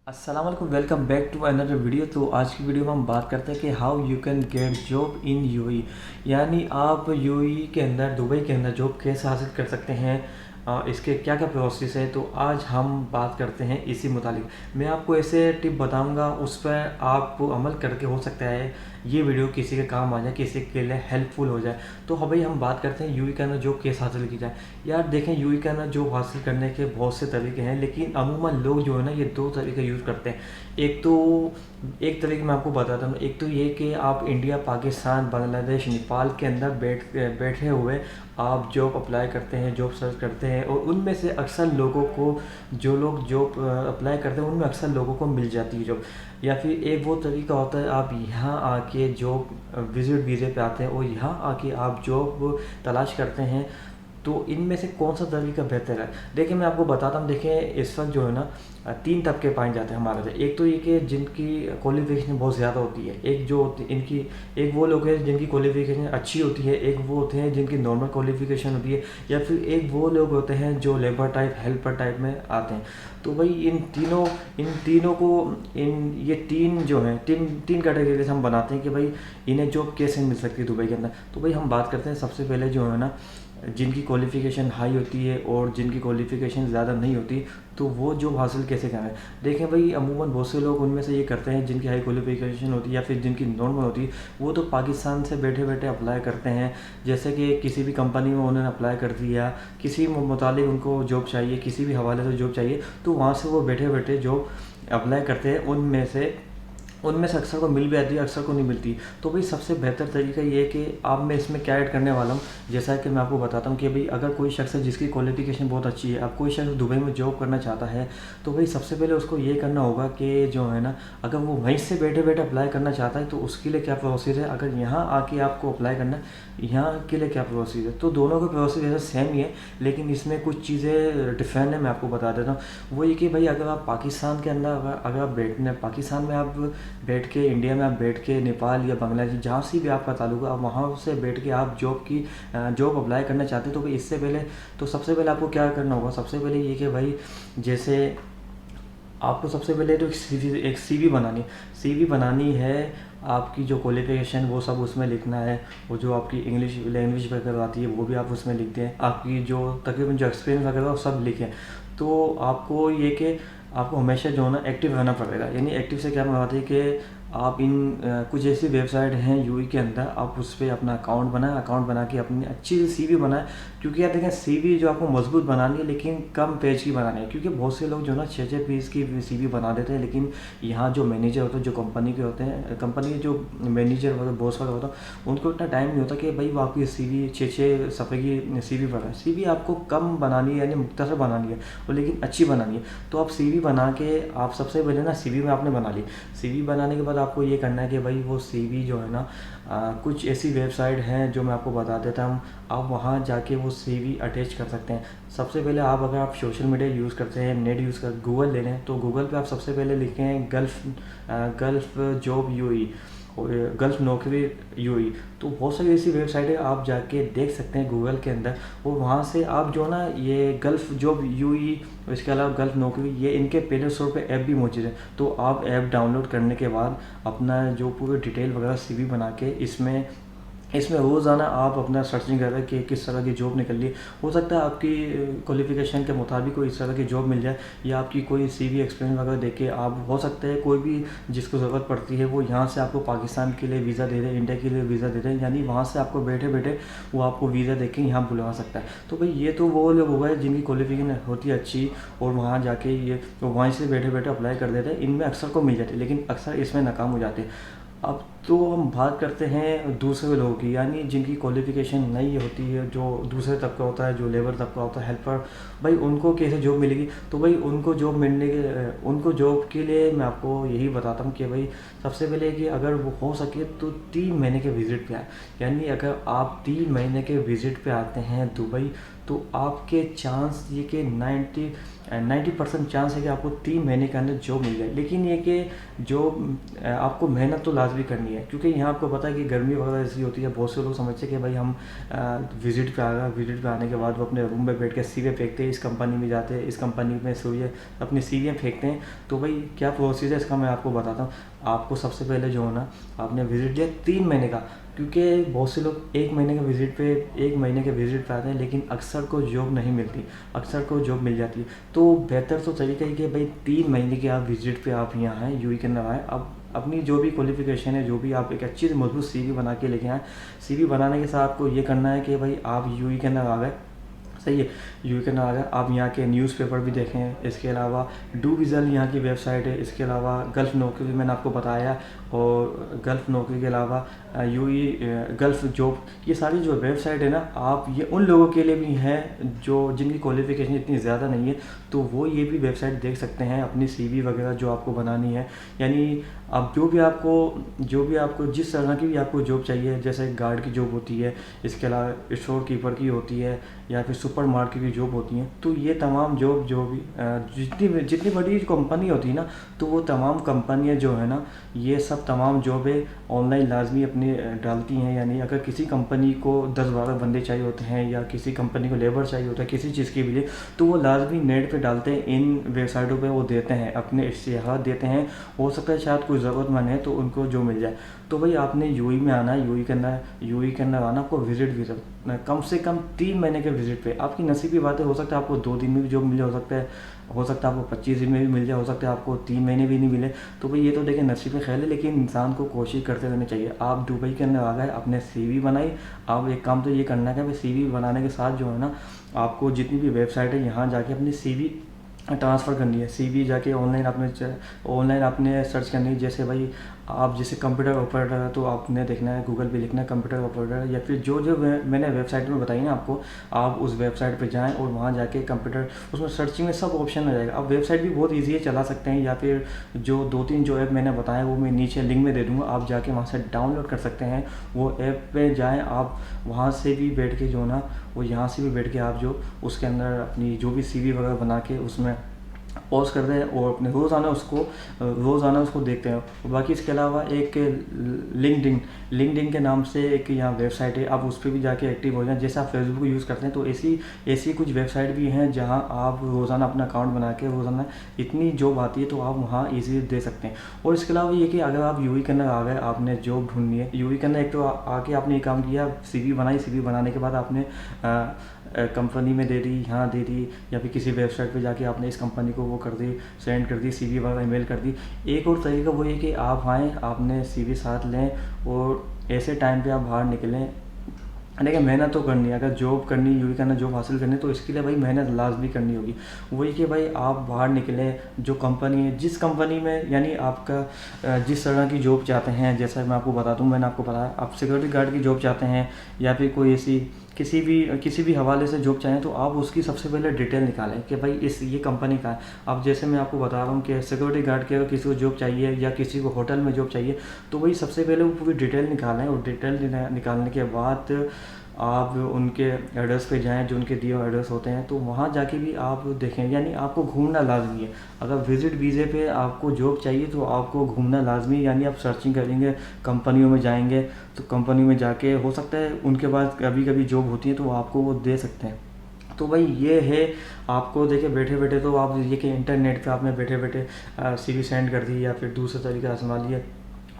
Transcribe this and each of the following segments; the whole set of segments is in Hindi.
अस्सलाम वालेकुम, welcome back to another video. तो आज की वीडियो में हम बात करते हैं कि how you can get job in UAE, यानी आप यूएई के अंदर, दुबई के अंदर जॉब कैसे हासिल कर सकते हैं, इसके क्या क्या प्रोसेस है। तो आज हम बात करते हैं इसी मुतालिक। मैं आपको ऐसे टिप बताऊंगा, उस पर आप अमल करके हो सकता है ये वीडियो किसी के काम आ जाए, किसी के लिए हेल्पफुल हो जाए। तो हाँ भाई, हम बात करते हैं यूएई के अंदर जॉब कैसे हासिल की जाए। यार देखें, यूएई के अंदर जॉब हासिल करने के बहुत से तरीके हैं, लेकिन अमूमन लोग जो है ना, ये दो तरीके यूज़ करते हैं। एक तरीके मैं आपको बताता हूँ। एक तो ये कि आप इंडिया, पाकिस्तान, बांग्लादेश, नेपाल के अंदर बैठे हुए आप जॉब अप्लाई करते हैं, जॉब सर्च करते हैं, और उनमें से अक्सर लोगों को, जो लोग जॉब अप्लाई करते हैं, उनमें अक्सर लोगों को मिल जाती है जॉब। या फिर एक वो तरीका होता है, आप यहाँ आके जॉब विजिट वीज़े पे आते हैं और यहाँ आके आप जॉब तलाश करते हैं। तो इनमें से कौन सा तरीका बेहतर है? देखिए मैं आपको बताता हूँ। देखिए इस वक्त जो है ना, तीन तबके पाए जाते हैं हमारे से। एक तो ये कि जिनकी क्वालिफिकेशन बहुत ज़्यादा होती है, एक जो होती इनकी, एक वो लोग हैं जिनकी क्वालिफिकेशन अच्छी होती है, एक वो होते हैं जिनकी नॉर्मल क्वालिफिकेशन होती है, या फिर एक वो लोग होते हैं जो लेबर टाइप, हेल्पर टाइप में आते हैं। तो भाई इन तीनों को, इन ये तीन जो हैं, तीन कैटेगरी से हम बनाते हैं कि भाई इन्हें जॉब कैसे मिल सकती है दुबई के अंदर। तो भाई हम बात करते हैं सबसे पहले जो है ना, जिनकी क्वालिफ़िकेशन हाई होती है और जिनकी क्वालिफ़िकेशन ज़्यादा नहीं होती, तो वो जॉब हासिल कैसे करें। देखें भाई, अमूमन बहुत से लोग उनमें से ये करते हैं जिनकी हाई क्वालिफ़िकेशन होती है या फिर जिनकी नॉर्मल होती है, वो तो पाकिस्तान से बैठे बैठे अप्लाई करते हैं। जैसे कि किसी भी कंपनी में उन्होंने अप्लाई कर दिया, किसी मुतालिक उनको जॉब चाहिए, किसी भी हवाले से जॉब चाहिए, तो वहाँ से वो बैठे बैठे जॉब अप्लाई करते हैं। उनमें से अक्सर को मिल भी जाती है, अक्सर को नहीं मिलती। तो भाई सबसे बेहतर तरीका ये है कि अब मैं इसमें क्या ऐड करने वाला हूँ, जैसा कि मैं आपको बताता हूँ कि भाई अगर कोई शख्स है जिसकी क्वालिफिकेशन बहुत अच्छी है, अब कोई शख्स दुबई में जॉब करना चाहता है, तो भाई सबसे पहले उसको ये करना होगा कि जो है ना, अगर वो वहीं से बैठे बैठे अप्लाई करना चाहता है तो उसके लिए क्या प्रोसीजर है, अगर यहाँ आके आपको अप्लाई करना है, यहाँ के लिए क्या प्रोसीजर है। तो दोनों के प्रोसीजर वैसे सेम ही है, लेकिन इसमें कुछ चीज़ें डिफरेंट है, मैं आपको बता देता हूँ। वो ये कि भाई अगर आप पाकिस्तान के अंदर, अगर आप बैठने पाकिस्तान में आप बैठ के, इंडिया में आप बैठ के, नेपाल या बांग्लादेश जहाँ से भी आपका ताल्लुक है, आप वहाँ से बैठ के आप जॉब अप्लाई करना चाहते हैं, तो भाई इससे पहले, तो सबसे पहले आपको क्या करना होगा। सबसे पहले ये कि भाई, जैसे आपको सबसे पहले तो एक सीवी बनानी है। आपकी जो क्वालिफिकेशन वो सब उसमें लिखना है, वो जो आपकी इंग्लिश लैंग्वेज वगैरह आती है वो भी आप उसमें लिख दें, आपकी जो तकरीबन जो एक्सपीरियंस वगैरह वो सब लिखें। तो आपको ये कि आपको हमेशा जो है ना एक्टिव रहना पड़ेगा। यानी एक्टिव से क्या मराद है कि आप कुछ ऐसी वेबसाइट हैं यूएई के अंदर, आप उस पर अपना अकाउंट बनाएं, अकाउंट बना के अपनी अच्छी सी सीवी बनाएं। क्योंकि यार देखें, सीवी जो आपको मजबूत बनानी है, लेकिन कम पेज की बनानी है। क्योंकि बहुत से लोग जो ना 6-6 पेज की सीवी बना देते हैं, लेकिन यहाँ जो मैनेजर होते हैं, जो कंपनी के होते हैं, कंपनी के जो मैनेजर होते हैं, बॉस वगैरह होता है, उनको इतना टाइम नहीं होता कि भाई वो आपकी सीवी 6-6 सफ़े की सीवी बनाए। सीवी आपको कम बनानी है, यानी मुख्तसर बनानी है, और लेकिन अच्छी बनानी है। तो आप सीवी बना के, आप सबसे पहले ना सीवी में आपने बना ली। सीवी बनाने के बाद आपको ये करना है कि भाई वो सीवी जो है ना, कुछ ऐसी वेबसाइट हैं जो मैं आपको बता देता हूँ, आप वहाँ जाके वो सीवी अटैच कर सकते हैं। सबसे पहले अगर आप सोशल मीडिया यूज़ करते हैं, नेट यूज़ कर, गूगल ले लें, तो गूगल पे आप सबसे पहले लिखें गल्फ़ जॉब यूएई, गल्फ़ नौकरी यूएई। तो बहुत सारी ऐसी वेबसाइट है, आप जाके देख सकते हैं गूगल के अंदर, और वहाँ से आप जो ना, ये गल्फ़ जॉब यूएई, इसके अलावा गल्फ़ नौकरी, ये इनके प्ले स्टोर पे ऐप भी मौजूद है। तो आप ऐप डाउनलोड करने के बाद अपना जो पूरी डिटेल वगैरह सीवी बना के इसमें रोज़ाना आप अपना सर्चिंग करें कि किस तरह की जॉब निकल रही। हो सकता है आपकी क्वालिफ़िकेशन के मुताबिक कोई इस तरह की जॉब मिल जाए, या आपकी कोई सीवी एक्सपीरियंस वगैरह देख के, आप हो सकता है कोई भी जिसको ज़रूरत पड़ती है वो यहाँ से आपको पाकिस्तान के लिए वीज़ा दे दें, इंडिया के लिए वीज़ा दे दें, यानी वहाँ से आपको बैठे बैठे वो आपको वीज़ा दे के यहाँ बुलवा सकता है। तो भाई ये तो वो लोग हो गए जिनकी क्वालिफ़िकेशन होती है अच्छी, और वहाँ जाके ये वहीं से बैठे बैठे अप्लाई कर देते हैं। इनमें अक्सर को मिल जाती है, लेकिन अक्सर इसमें नाकाम हो जाते हैं। अब तो हम बात करते हैं दूसरे लोगों की, यानी जिनकी क्वालिफ़िकेशन नहीं होती है, जो दूसरे तबका होता है, जो लेबर तबका होता है, हेल्पर। भाई उनको कैसे जॉब मिलेगी? तो भाई उनको जॉब के लिए मैं आपको यही बताता हूँ कि भाई सबसे पहले कि अगर वो हो सके तो 3 महीने के विज़िट पे आए। यानी अगर आप 3 महीने के विज़िट पे आते हैं दुबई, तो आपके चांस ये कि 90% चांस है कि आपको 3 महीने के अंदर जॉब मिल जाए। लेकिन ये कि जॉब आपको मेहनत तो लाजमी करनी करनी है, क्योंकि यहाँ आपको पता है कि गर्मी वगैरह ऐसी होती है, बहुत से लोग समझते हैं कि भाई हम विजिट पे आ गए, विजिट पे आने के बाद वो अपने रूम में बैठ के सीवी फेंकते हैं, इस कंपनी में जाते हैं, इस कंपनी में सीवी अपनी सीवियाँ फेंकते हैं। तो भाई क्या प्रोसीजर है इसका मैं आपको बताता हूँ। आपको सबसे पहले जो है ना, आपने विजिट दिया 3 महीने का, क्योंकि बहुत से लोग 1 महीने के विजिट पे 1 महीने के विजिट पे आते हैं, लेकिन अक्सर को जॉब नहीं मिलती, अक्सर को जॉब मिल जाती है। तो बेहतर तो तरीका है कि भाई 3 महीने के आप विजिट पे आप यहाँ आएँ, यूएई के अंदर आएँ। अब अपनी जो भी क्वालिफिकेशन है, जो भी आप एक अच्छी मजबूत सीवी बना के लेके आएँ। सीवी बनाने के साथ आपको ये करना है कि भाई आप यूएई के अंदर आ गए, सही है, यूएई के अंदर आ गए, आप यहाँ के न्यूज़पेपर भी देखें। इसके अलावा डू विज़ल यहाँ की वेबसाइट है, इसके अलावा गल्फ़ नौकरी भी मैंने आपको बताया, और गल्फ़ नौकरी के अलावा यूएई गल्फ़ जॉब, ये सारी जो वेबसाइट है ना, आप ये उन लोगों के लिए भी हैं जो जिनकी क्वालिफ़िकेशन इतनी ज़्यादा नहीं है, तो वो ये भी वेबसाइट देख सकते हैं अपनी सीवी वगैरह जो आपको बनानी है। यानी अब जो भी आपको जिस तरह की भी आपको जॉब चाहिए, जैसे गार्ड की जॉब होती है, इसके अलावा स्टोर कीपर की होती है, या फिर सुपर मार्केट की जॉब होती हैं, तो ये तमाम जॉब जो भी जितनी बड़ी कंपनी होती है ना, तो वो तमाम कंपनियां जो है ना, ये सब तमाम जॉबें ऑनलाइन लाजमी अपने डालती हैं। यानी अगर किसी कंपनी को 10-12 बंदे चाहिए होते हैं, या किसी कंपनी को लेबर चाहिए होता है किसी चीज़ के लिए, तो वो लाजमी नेट पे डालते हैं, इन वेबसाइटों पे वो देते हैं, अपने इश्तिहार देते हैं। हो सकता है शायद कोई ज़रूरतमंद है तो उनको जो मिल जाए। तो भाई आपने यूएई में आना है, यूएई के अंदर आना, आपको विजिट कम से कम 3 महीने के विजिट पे। आपकी नसीब की बात है, हो सकता है आपको 2 दिन में भी जॉब मिल जाए, हो सकता है आपको 25 दिन में भी मिल जाए, हो सकता है आपको 3 महीने भी नहीं मिले। तो भाई ये तो देखिए नसीब में ख्याल है, लेकिन इंसान को कोशिश करते रहना चाहिए। आप दुबई के अंदर आ गए, आपने सीवी बनाई, आप एक काम तो ये करना है कि सीवी बनाने के साथ जो है ना, आपको जितनी भी वेबसाइट है यहाँ जाके अपनी सीवी ट्रांसफ़र करनी है। सीवी जाके ऑनलाइन आपने सर्च करनी है। जैसे भाई आप जैसे कंप्यूटर ऑपरेटर है, तो आपने देखना है, गूगल पे लिखना है कंप्यूटर ऑपरेटर, या फिर जो मैंने वेबसाइट में बताई ना आपको, आप उस वेबसाइट पे जाएं और वहाँ जाके कंप्यूटर, उसमें सर्चिंग में सब ऑप्शन आ जाएगा। अब वेबसाइट भी बहुत ईजी है, चला सकते हैं, या फिर जो 2-3 जो ऐप मैंने बताया वो मैं नीचे लिंक में दे दूँगा, आप जाके वहाँ से डाउनलोड कर सकते हैं। वो ऐप पे जाएँ आप, वहाँ से भी बैठ के जो ना, वो यहाँ से भी बैठ के आप जो उसके अंदर अपनी जो भी सीवी वगैरह बना के उसमें पॉज करते हैं और अपने रोज़ाना उसको देखते हैं। बाकी इसके अलावा एक लिंक्डइन के नाम से एक यहाँ वेबसाइट है, आप उस पर भी जाके एक्टिव हो जाएं। जैसे आप फेसबुक यूज़ करते हैं, तो ऐसी कुछ वेबसाइट भी हैं जहाँ आप रोज़ाना अपना अकाउंट बना के रोज़ाना इतनी जॉब आती है, तो आप वहाँ ईजीली दे सकते हैं। और इसके अलावा ये कि अगर आप यूएई के अंदर आ गए, आपने जॉब ढूंढनी है यूएई के अंदर, एक तो आके आपने ये काम किया, सीवी बनाई, सीवी बनाने के बाद आपने कंपनी में दे दी, यहाँ दे दी, या फिर किसी वेबसाइट पे जाके आपने इस कंपनी को वो कर दी, सेंड कर दी, सीवी वगैरह ईमेल कर दी। एक और तरीका वो ये कि आप आएँ, आपने सीवी साथ लें और ऐसे टाइम पे आप बाहर निकलें। देखिए मेहनत तो करनी है, अगर जॉब करनी, यूएई करना, जॉब हासिल करनी, तो इसके लिए भाई मेहनत लाजमी करनी होगी। वही कि भाई आप बाहर निकलें, जो कंपनी है, जिस कंपनी में यानी आपका जिस तरह की जॉब चाहते हैं, जैसा मैं आपको बता दूं, मैंने आपको बताया, आप सिक्योरिटी गार्ड की जॉब चाहते हैं, या फिर कोई ऐसी किसी भी हवाले से जॉब चाहें, तो आप उसकी सबसे पहले डिटेल निकालें कि भाई ये कंपनी का है। अब जैसे मैं आपको बता रहा हूँ कि सिक्योरिटी गार्ड की अगर किसी को जॉब चाहिए, या किसी को होटल में जॉब चाहिए, तो वही सबसे पहले वो पूरी डिटेल निकालें, और डिटेल निकालने के बाद आप उनके एड्रेस पे जाएं, जो उनके दिए हुए एड्रेस होते हैं, तो वहाँ जाके भी आप देखें। यानी आपको घूमना लाजमी है। अगर विजिट वीज़े पे आपको जॉब चाहिए, तो आपको घूमना लाजमी, यानी आप सर्चिंग करेंगे, कंपनियों में जाएंगे, तो कंपनियों में जाके हो सकता है उनके पास कभी कभी जॉब होती है, तो आपको वो दे सकते हैं। तो भाई ये है, आपको देखिए बैठे बैठे तो आप ये कि इंटरनेट पे आपने बैठे बैठे सीवी सेंड कर दी, या फिर दूसरे तरीका आजमा लिया,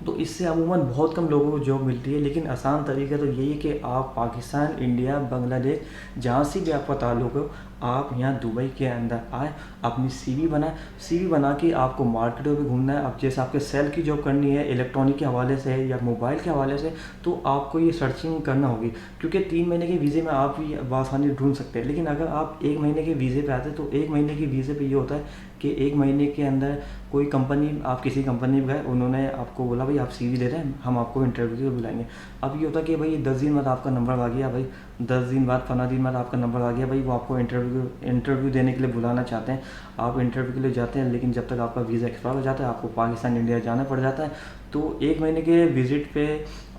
तो इससे अमूमन बहुत कम लोगों को जॉब मिलती है। लेकिन आसान तरीका तो यही है कि आप पाकिस्तान, इंडिया, बांग्लादेश, जहाँ से भी आपका ताल्लुक़ हो, आप यहाँ दुबई के अंदर आए, अपनी सीवी बनाए। सीवी बना के आपको मार्केटों में घूमना है। अब जैसे आपके सेल की जॉब करनी है, इलेक्ट्रॉनिक के हवाले से या मोबाइल के हवाले से, तो आपको ये सर्चिंग करना होगी, क्योंकि 3 महीने के वीज़े में आप भी आसानी ढूंढ सकते हैं। लेकिन अगर आप 1 महीने के वीज़े पे आते हैं, तो 1 महीने के वीज़े पे ये होता है कि 1 महीने के अंदर कोई कंपनी, आप किसी कंपनी में गए, उन्होंने आपको बोला भाई आप सीवी दे रहे हैं, हम आपको इंटरव्यू के लिए बुलाएंगे। अब ये होता है कि भाई 10 दिन बाद आपका नंबर आ गया, भाई 10 दिन बाद, 15 दिन बाद आपका नंबर आ गया, भाई वो आपको इंटरव्यू देने के लिए बुलाना चाहते हैं। आप इंटरव्यू के लिए जाते हैं, लेकिन जब तक आपका वीज़ा एक्सपायर हो जाता है, आपको पाकिस्तान, इंडिया जाना पड़ जाता है। तो 1 महीने के विज़िट पे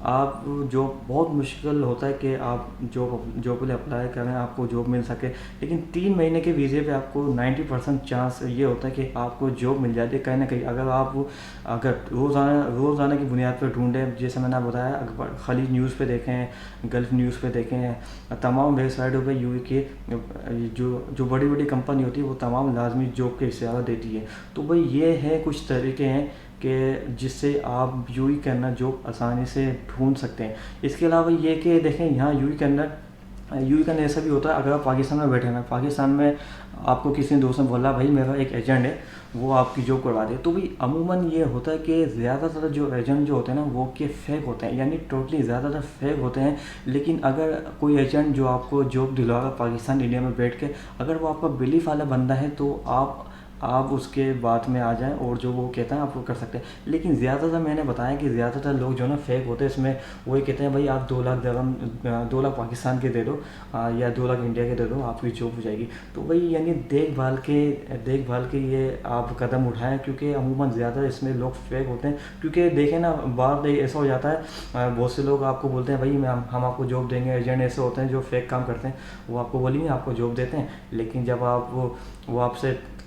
आप जॉब बहुत मुश्किल होता है कि आप जॉब के लिए अप्लाई करें, आपको जॉब मिल सके। लेकिन 3 महीने के वीज़े पे आपको 90% चांस ये होता है कि आपको जॉब मिल जाती है कहीं ना कहीं। अगर रोज़ाना की बुनियाद पर ढूंढें, जैसे मैंने बताया, अखबार खलीज न्यूज़ पे देखें, गल्फ़ न्यूज़ पे देखें, तमाम वेबसाइटों पे यूएई के जो बड़ी बड़ी कंपनी होती है वो तमाम लाजमी जॉब के इशारा देती है। तो भाई ये है कुछ तरीके हैं कि जिससे आप यूएई के अंदर जॉब आसानी से ढूंढ सकते हैं। इसके अलावा ये कि देखें, यहाँ यूएई के अंदर ऐसा भी होता है, अगर आप पाकिस्तान में बैठे हैं, पाकिस्तान में आपको किसी दोस्त ने बोला भाई मेरा एक एजेंट है वो आपकी जॉब करवा दे, तो भाई अमूमन ये होता है कि ज़्यादातर जो एजेंट जो होते हैं ना वो के फेक होते हैं, यानी टोटली ज़्यादातर फेक होते हैं। लेकिन अगर कोई एजेंट जो आपको जॉब दिलवाएगा पाकिस्तान इंडिया में बैठ के, अगर वो आपका बिलीफ वाला बंदा है तो आप उसके बात में आ जाएं और जो वो कहता है आप वो कर सकते हैं। लेकिन ज़्यादातर मैंने बताया कि ज़्यादातर लोग जो ना फेक होते हैं, इसमें वो ये कहते हैं भाई आप 2 लाख दरम 2 लाख पाकिस्तान के दे दो या 2 लाख इंडिया के दे दो, आपकी जॉब हो जाएगी। तो भाई यानी देखभाल के ये आप कदम उठाएं, क्योंकि अमूमन ज़्यादा इसमें लोग फेक होते हैं। क्योंकि देखें ना, बार ऐसा हो जाता है, बहुत से लोग आपको बोलते हैं भाई हम आपको जॉब देंगे। एजेंट ऐसे होते हैं जो फेक काम करते हैं, वो आपको बोलेंगे आपको जॉब देते हैं, लेकिन जब वो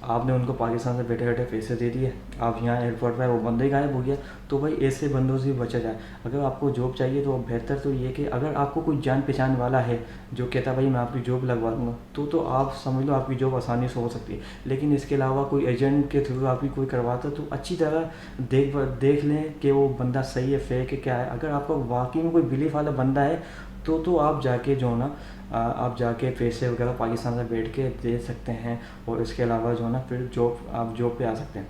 आपने उनको पाकिस्तान से बैठे बैठे पैसे दे दिए, आप यहाँ एयरपोर्ट पर वो बंदे गायब हो गया। तो भाई ऐसे बंदों से बचा जाए। अगर आपको जॉब चाहिए तो बेहतर तो ये कि अगर आपको कोई जान पहचान वाला है जो कहता भाई मैं आपकी जॉब लगवा दूँगा, तो आप समझ लो आपकी जॉब आसानी से हो सकती है। लेकिन इसके अलावा कोई एजेंट के थ्रू आपकी कोई करवाता तो अच्छी तरह देख लें कि वो बंदा सही है फेक है क्या है। अगर आपका वाकई में कोई बिलीफ वाला बंदा है तो आप जाके जो ना आप जाके पैसे वगैरह पाकिस्तान से बैठ के दे सकते हैं, और इसके अलावा जो ना फिर आप जॉब पे आ सकते हैं।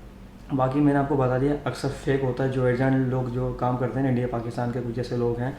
बाकी मैंने आपको बता दिया अक्सर फेक होता है। जो एजेंट लोग जो काम करते हैं इंडिया पाकिस्तान के कुछ जैसे लोग हैं,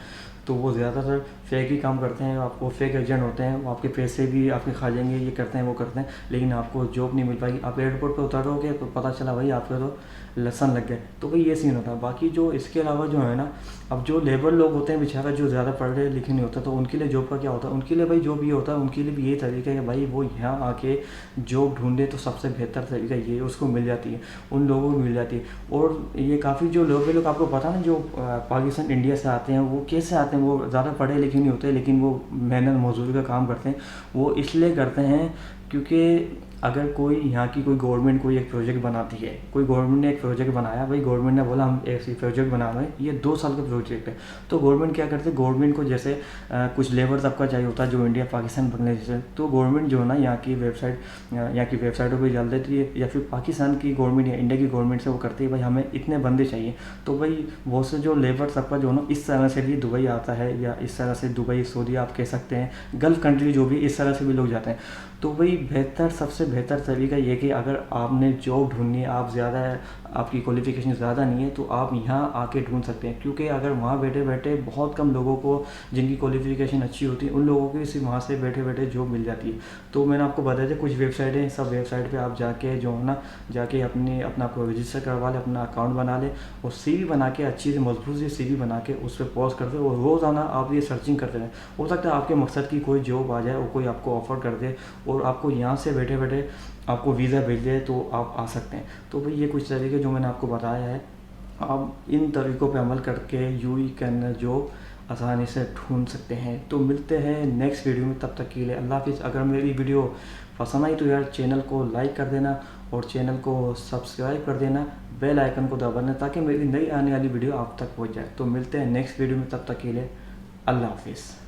तो वो ज़्यादातर फेक ही काम करते हैं। आपको फेक एजेंट होते हैं, वो आपके पैसे भी आपके खा जाएंगे, ये करते हैं वो करते हैं, लेकिन आपको जॉब नहीं मिल पाएगी। आप एयरपोर्ट पे उतारोगे तो पता चला भाई आपके तो लसन लग गए। तो भाई ये सीन होता है। बाकी जो इसके अलावा जो है ना, अब जो लेबर लोग होते हैं बेचारा जो ज़्यादा पढ़े लिखे नहीं होता, तो उनके लिए जॉब का क्या होता है, उनके लिए भाई जॉब ये होता है, उनके लिए भी यही तरीका है कि भाई वो यहाँ आके जॉब ढूंढे, तो सबसे बेहतर तरीका ये उसको मिल जाती है, उन लोगों को मिल जाती है। और ये काफ़ी जो लोग आपको पता ना जो पाकिस्तान इंडिया से आते हैं वो कैसे आते हैं, वो ज़्यादा पढ़े लिखे नहीं होते, लेकिन वो मेहनत मजदूरी का काम करते हैं। वो इसलिए करते हैं क्योंकि अगर कोई यहाँ की कोई गवर्नमेंट कोई एक प्रोजेक्ट बनाती है, कोई गवर्नमेंट ने एक प्रोजेक्ट बनाया, भाई गवर्नमेंट ने बोला हम ऐसी प्रोजेक्ट बना रहे हैं, ये 2 साल का प्रोजेक्ट है, तो गवर्नमेंट क्या करते हैं, गवर्नमेंट को जैसे कुछ लेबर तबका चाहिए होता है जो इंडिया पाकिस्तान बांग्लादेश है, तो गवर्नमेंट जो है ना यहाँ की वेबसाइटों पर डाल देती है, या फिर पाकिस्तान की गवर्नमेंट या इंडिया की गवर्नमेंट से वो करती है भाई हमें इतने बंदे चाहिए। तो भाई बहुत से जो लेबर तबका जो है ना इस तरह से भी दुबई आता है, या इस तरह से दुबई सऊदी आप कह सकते हैं, गल्फ़ कंट्री जो भी इस तरह से भी लोग जाते हैं। तो भाई सबसे बेहतर तरीका ये कि अगर आपने जॉब ढूंढनी है, आपकी क्वालिफ़िकेशन ज़्यादा नहीं है, तो आप यहाँ आके ढूंढ सकते हैं। क्योंकि अगर वहाँ बैठे बैठे बहुत कम लोगों को जिनकी क्वालिफ़िकेशन अच्छी होती है, उन लोगों को सिर्फ वहाँ से बैठे बैठे जॉब मिल जाती है। तो मैंने आपको बताया था कुछ वेबसाइट है, सब वेबसाइट पर आप जाके जो है ना जाके अपना को रजिस्टर करवा लें, अपना अकाउंट बना लें, और CV बना के अच्छी से मजबूत सी CV बना के उस पर पोस्ट करते और रोज़ाना आप ये सर्चिंग करते रहें। हो सकता है आपके मकसद की कोई जॉब आ जाए और कोई आपको ऑफ़र कर दे और आपको यहाँ से बैठे बैठे आपको वीज़ा भेज दे, तो आप आ सकते हैं। तो भाई ये कुछ तरीके जो मैंने आपको बताया है, आप इन तरीक़ों पे अमल करके यूएई के अंदर जॉब आसानी से ढूंढ सकते हैं। तो मिलते हैं नेक्स्ट वीडियो में, तब तक के लिए अल्लाह हाफ़िज़। अगर मेरी वीडियो पसंद आई तो यार चैनल को लाइक कर देना और चैनल को सब्सक्राइब कर देना, बेल आइकन को दबाना, ताकि मेरी नई आने वाली वीडियो आप तक पहुँच जाए। तो मिलते हैं नेक्स्ट वीडियो में, तब तक के लिए अल्लाह हाफ़िज़।